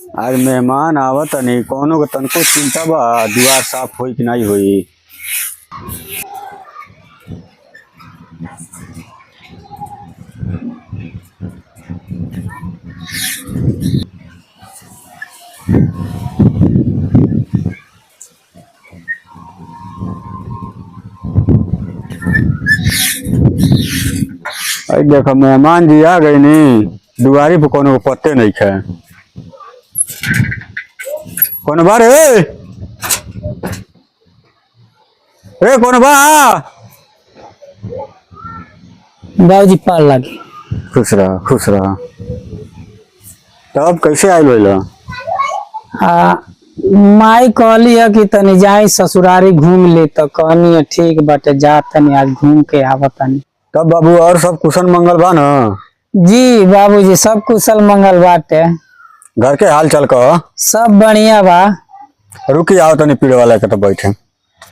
आज मेहमान आवत नहीं कोनो के तनको चिंता बा दुआर साफ होई कि नहीं होई। अरे देखो मेहमान जी आ गए नी दुआरी पे कोनो को पत्ते नहीं खे कौन बा रे कौन बा बाबूजी पार लगे। खुश रहा खुश रहा। तब कैसे आयल बोला माई कहली है कि तनी जाई ससुरारी घूम ले तो कहनी है ठीक बाटे जा तनी आज घूम के आवतनी। तब बाबू और सब कुशल मंगल बा ना? जी बाबूजी सब कुशल मंगल बाटे। घर के हाल चाल का सब बढ़िया बा। रुकी आओ तनी पीड़े वाला के तो बैठे।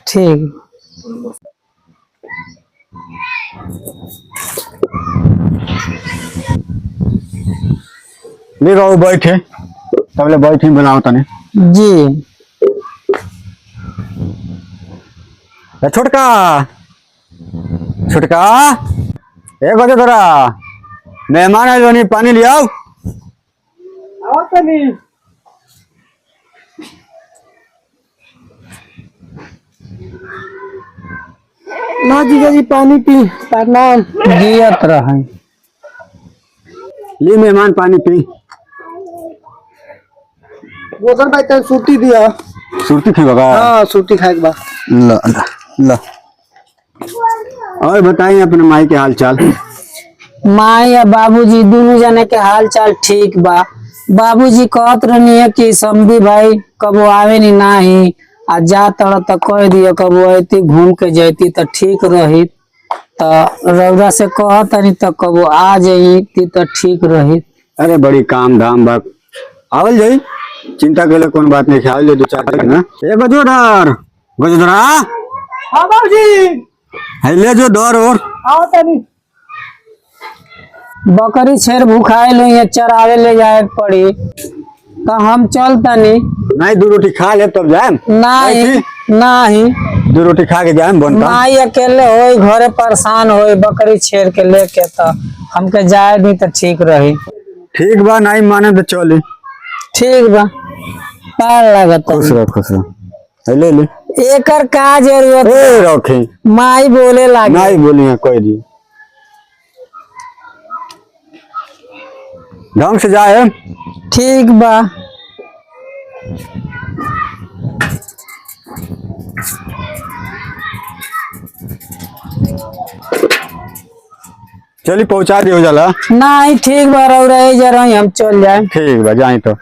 ठीक ले बाबू बैठे तब ले बैठी बनाओ तनी। जी छोटका छोटका एक बजे तोरा मेहमान आए बनी पानी ले आओ। ना जीजा जी पानी पी प्रणाम जियत रहे। ली मेहमान पानी पी। गोदर भाई तन सूती दिया। सुरती खी बगा? हाँ सूती खाए के बा। ल ल ल और बताइए अपने माई के हाल चाल। माई या बाबूजी दोनों जने के हाल चाल ठीक बा। बाबूजी कहत रहनी है कि समधी भाई कबो आवे नी नाही आ जा तड़ तो कह दिया कबो अती घूम के जैती तो ठीक रही तो रौदा से कहत नहीं तो कबो आ जाती तो ठीक रही। अरे बड़ी काम धाम बा आवल जाई चिंता के लिए कौन बात नहीं ख्याल ले दो चार दिन ना। ए गजोदर गजोदरा हाँ बाबूजी है ले जो दौर और आओ तनी। बकरी छेर भूखाए लो ये चरावे ले जाए पड़ी तो हम चल तनी। नहीं दो रोटी खा ले तब जाए। नहीं नहीं दो रोटी खा के जाए बनता। माई अकेले होई घरे परेशान होई बकरी छेर के लेके तो हमके जाए दी तो ठीक रही। ठीक बा नहीं माने तो चले। ठीक बा पार लागत। खुश रह खुश रह। ले ले एकर का जरूरत रखे माई बोले लागे नहीं बोली है कोई दी ढंग से जाए। ठीक बा। चली पहुंचा दियो जाला। नहीं ठीक बा रहे जा रही हम चल जाए। ठीक बा जाए तो।